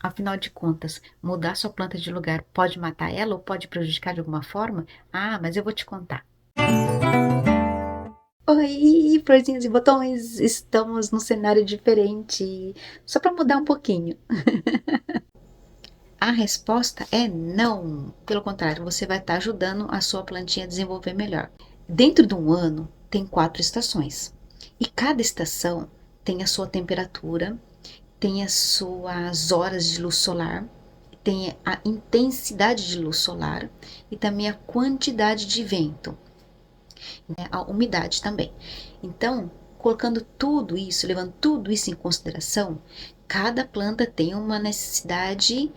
Afinal de contas, mudar sua planta de lugar pode matar ela ou pode prejudicar de alguma forma? Ah, mas eu vou te contar. Oi, florzinhas e botões! Estamos num cenário diferente, só para mudar um pouquinho. A resposta é não. Pelo contrário, você vai estar ajudando a sua plantinha a desenvolver melhor. Dentro de um ano, tem 4 estações. E cada estação tem a sua temperatura, tem as suas horas de luz solar, tem a intensidade de luz solar e também a quantidade de vento, né, a umidade também. Então, colocando tudo isso, levando tudo isso em consideração, cada planta tem uma necessidade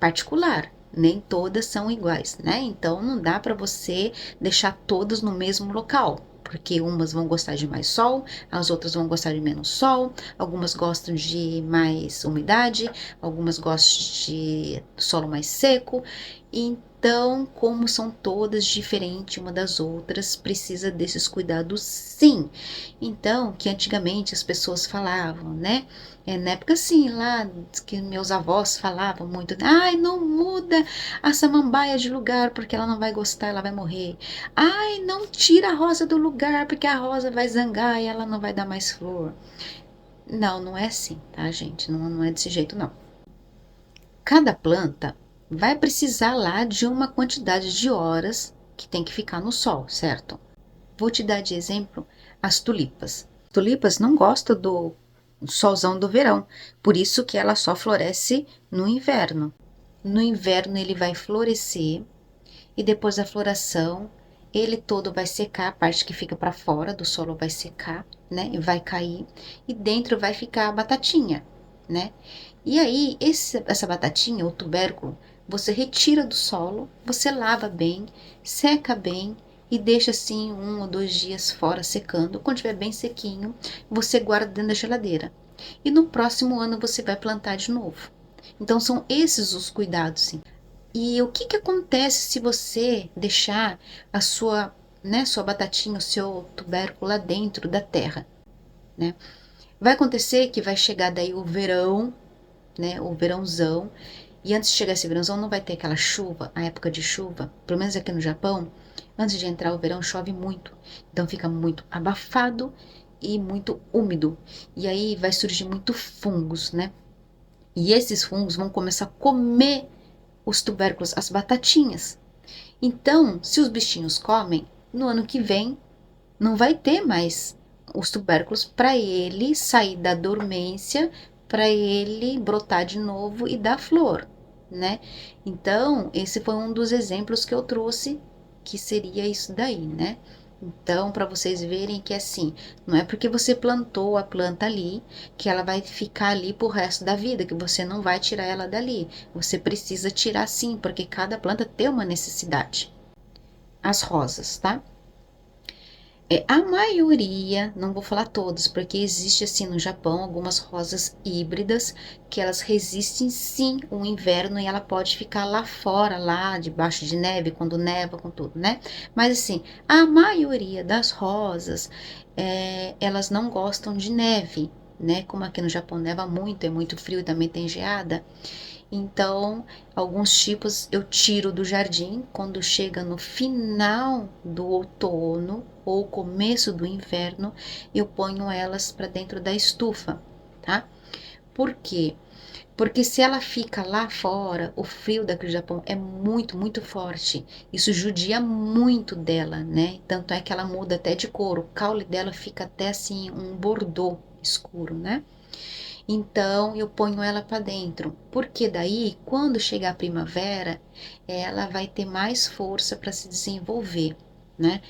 particular. Nem todas são iguais, né? Então não dá para você deixar todas no mesmo local, porque umas vão gostar de mais sol, as outras vão gostar de menos sol, algumas gostam de mais umidade, algumas gostam de solo mais seco. Então, como são todas diferentes uma das outras, precisa desses cuidados sim. Então, que antigamente as pessoas falavam, né? Na época assim, lá que meus avós falavam muito, ai, não muda a samambaia de lugar porque ela não vai gostar, ela vai morrer. Ai, não tira a rosa do lugar porque a rosa vai zangar e ela não vai dar mais flor. Não, não é assim, tá, gente? Não, não é desse jeito, não. Cada planta vai precisar lá de uma quantidade de horas que tem que ficar no sol, certo? Vou te dar de exemplo as tulipas. Tulipas não gostam do solzão do verão, por isso que ela só floresce no inverno. No inverno ele vai florescer e depois da floração ele todo vai secar, a parte que fica para fora do solo vai secar, né? E vai cair e dentro vai ficar a batatinha, né? E aí essa batatinha, o tubérculo, você retira do solo, você lava bem, seca bem e deixa assim 1 ou 2 dias fora secando. Quando estiver bem sequinho, você guarda dentro da geladeira. E no próximo ano você vai plantar de novo. Então são esses os cuidados, sim. E o que acontece se você deixar a sua batatinha, o seu tubérculo lá dentro da terra, né? Vai acontecer que vai chegar daí o verão, né? O verãozão. E antes de chegar esse verãozão, não vai ter aquela chuva, a época de chuva. Pelo menos aqui no Japão, antes de entrar o verão, chove muito. Então fica muito abafado e muito úmido. E aí vai surgir muito fungos, né? E esses fungos vão começar a comer os tubérculos, as batatinhas. Então, se os bichinhos comem, no ano que vem não vai ter mais os tubérculos para ele sair da dormência, para ele brotar de novo e dar flor, né? Então, esse foi um dos exemplos que eu trouxe, que seria isso daí, né? Então, para vocês verem que assim, não é porque você plantou a planta ali que ela vai ficar ali pro resto da vida, que você não vai tirar ela dali. Você precisa tirar sim, porque cada planta tem uma necessidade. As rosas, tá? A maioria, não vou falar todas, porque existe assim no Japão algumas rosas híbridas que elas resistem sim o inverno e ela pode ficar lá fora, lá debaixo de neve, quando neva, com tudo, né? Mas assim, a maioria das rosas, elas não gostam de neve, né? Como aqui no Japão neva muito, é muito frio e também tem geada. Então, alguns tipos eu tiro do jardim quando chega no final do outono ou começo do inverno, eu ponho elas para dentro da estufa, tá? Por quê? Porque se ela fica lá fora, o frio daqui do Japão é muito, muito forte. Isso judia muito dela, né? Tanto é que ela muda até de cor. O caule dela fica até assim um bordô escuro, né? Então eu ponho ela para dentro, porque daí quando chegar a primavera, ela vai ter mais força para se desenvolver, né?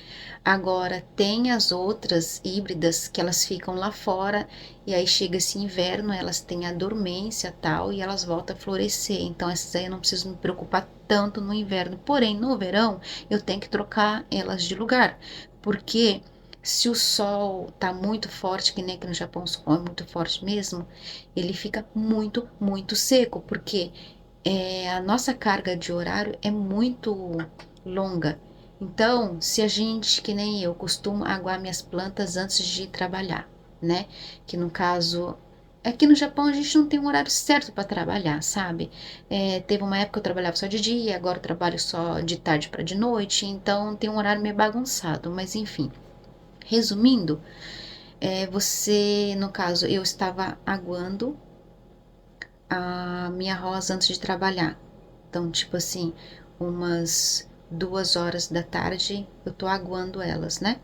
Agora tem as outras híbridas que elas ficam lá fora e aí chega esse inverno, elas têm a dormência tal e elas voltam a florescer. Então essas aí eu não preciso me preocupar tanto no inverno. Porém, no verão eu tenho que trocar elas de lugar, porque se o sol tá muito forte, que nem aqui no Japão o sol é muito forte mesmo, ele fica muito, muito seco, porque a nossa carga de horário é muito longa. Então, se a gente, que nem eu, costumo aguar minhas plantas antes de trabalhar, né? Que no caso aqui no Japão a gente não tem um horário certo para trabalhar, sabe? Teve uma época que eu trabalhava só de dia, agora eu trabalho só de tarde para de noite, então tem um horário meio bagunçado, mas enfim. Resumindo, no caso, eu estava aguando a minha rosa antes de trabalhar. Então, tipo assim, umas 2 horas da tarde eu tô aguando elas, né?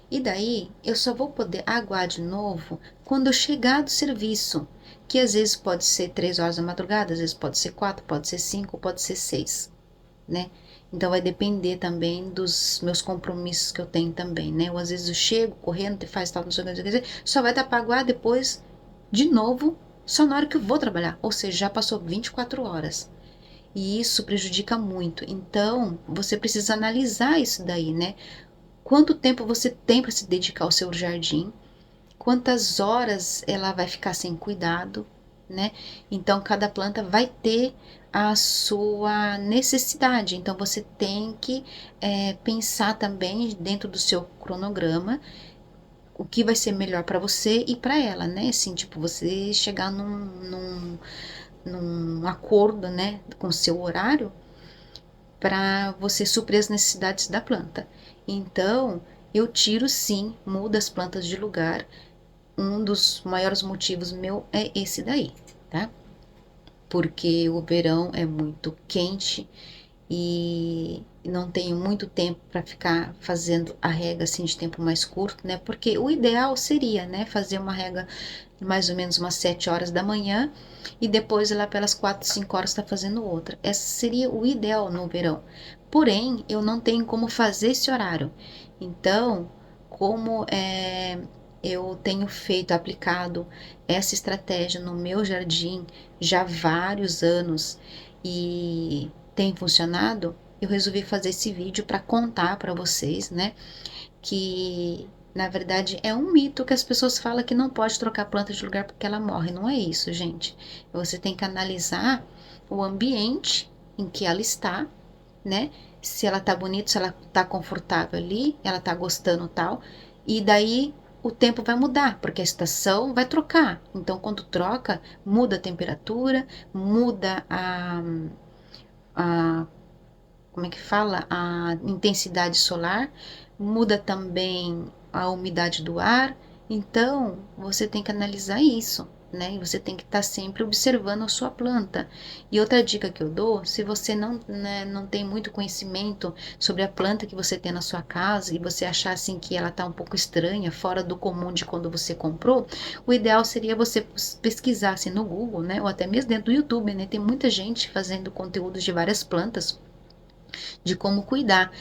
E daí eu só vou poder aguar de novo quando eu chegar do serviço, que às vezes pode ser 3 horas da madrugada, às vezes pode ser 4, pode ser 5, pode ser 6, né? Então vai depender também dos meus compromissos que eu tenho também, né? Ou às vezes eu chego correndo, te faz tal, não sei o que, não sei o que, só vai dar para aguar depois de novo, só na hora que eu vou trabalhar, ou seja, já passou 24 horas. E isso prejudica muito. Então, você precisa analisar isso daí, né? Quanto tempo você tem para se dedicar ao seu jardim? Quantas horas ela vai ficar sem cuidado, né? Então, cada planta vai ter a sua necessidade. Então, você tem que pensar também dentro do seu cronograma o que vai ser melhor para você e para ela, né? Assim, tipo, você chegar num acordo, né, com o seu horário para você suprir as necessidades da planta. Então, eu tiro sim, mudo as plantas de lugar. Um dos maiores motivos meu é esse daí, tá? Porque o verão é muito quente e não tenho muito tempo para ficar fazendo a rega assim de tempo mais curto, né? Porque o ideal seria, né, fazer uma rega de mais ou menos umas 7 horas da manhã e depois lá pelas 4, 5 horas está fazendo outra. Esse seria o ideal no verão. Porém, eu não tenho como fazer esse horário. Então, como eu tenho feito, aplicado essa estratégia no meu jardim já há vários anos e tem funcionado, eu resolvi fazer esse vídeo para contar para vocês, né, que na verdade é um mito que as pessoas falam que não pode trocar planta de lugar porque ela morre. Não é isso, gente. Você tem que analisar o ambiente em que ela está, né? Se ela tá bonita, se ela tá confortável ali, ela tá gostando tal. E daí o tempo vai mudar, porque a estação vai trocar. Então, quando troca, muda a temperatura, muda a como é que fala? A intensidade solar, muda também a umidade do ar. Então, você tem que analisar isso, né? E você tem que estar sempre observando a sua planta. E outra dica que eu dou, se você não, né, não tem muito conhecimento sobre a planta que você tem na sua casa e você achar assim que ela está um pouco estranha, fora do comum de quando você comprou, o ideal seria você pesquisar assim, no Google, né? Ou até mesmo dentro do YouTube, né? Tem muita gente fazendo conteúdos de várias plantas de como cuidar.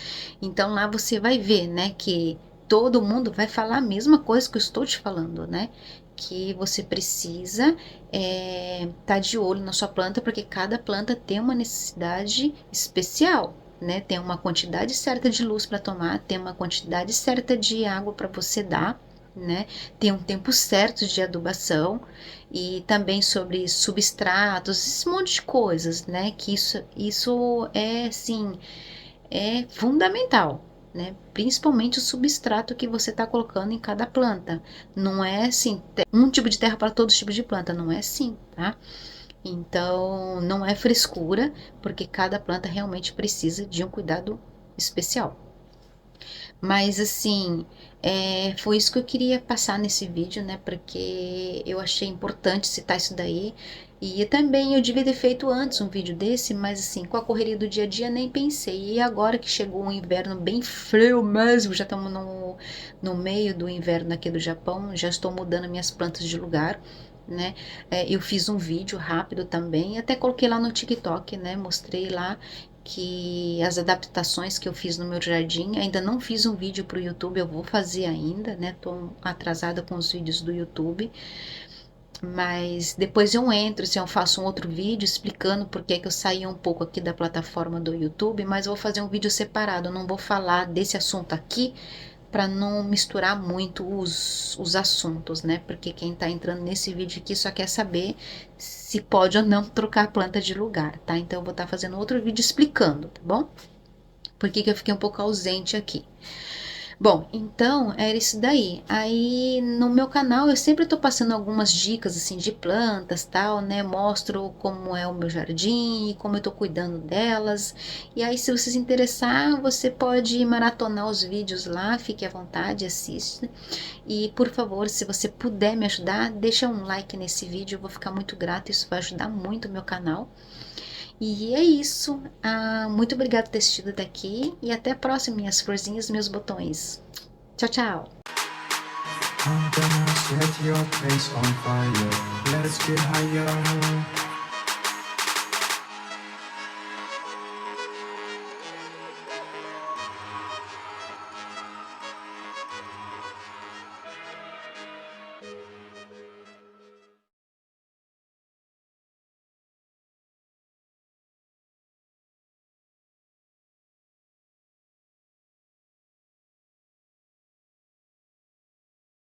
Então lá você vai ver, né, que todo mundo vai falar a mesma coisa que eu estou te falando, né? Que você precisa tá de olho na sua planta, porque cada planta tem uma necessidade especial, né? Tem uma quantidade certa de luz para tomar, tem uma quantidade certa de água para você dar, né? Tem um tempo certo de adubação e também sobre substratos, esse monte de coisas, né? Que isso é, sim, é fundamental, né? Principalmente o substrato que você está colocando em cada planta. Não é assim, um tipo de terra para todos os tipos de planta, não é assim, tá? Então, não é frescura, porque cada planta realmente precisa de um cuidado especial. Mas assim, foi isso que eu queria passar nesse vídeo, né? Porque eu achei importante citar isso daí. E também eu devia ter feito antes um vídeo desse, mas assim, com a correria do dia a dia nem pensei. E agora que chegou um inverno bem frio mesmo, já estamos no meio do inverno aqui do Japão, já estou mudando minhas plantas de lugar, né? Eu fiz um vídeo rápido também, até coloquei lá no TikTok, né? Mostrei lá que as adaptações que eu fiz no meu jardim, ainda não fiz um vídeo para o YouTube, eu vou fazer ainda, né? Tô atrasada com os vídeos do YouTube, mas depois eu entro, assim, eu faço um outro vídeo explicando por que eu saí um pouco aqui da plataforma do YouTube, mas eu vou fazer um vídeo separado, eu não vou falar desse assunto aqui para não misturar muito os assuntos, né? Porque quem tá entrando nesse vídeo aqui só quer saber se pode ou não trocar a planta de lugar, tá? Então eu vou estar fazendo outro vídeo explicando, tá bom? Por que eu fiquei um pouco ausente aqui. Bom, então era isso daí. Aí no meu canal eu sempre tô passando algumas dicas assim de plantas, tal, né? Mostro como é o meu jardim e como eu tô cuidando delas. E aí se você se interessar, você pode maratonar os vídeos lá, fique à vontade, assiste. E por favor, se você puder me ajudar, deixa um like nesse vídeo, eu vou ficar muito grata, isso vai ajudar muito o meu canal. E é isso. Muito obrigada por ter assistido até aqui e até a próxima, minhas florzinhas, meus botões. Tchau, tchau. I'm gonna set your place on fire. Let's get higher.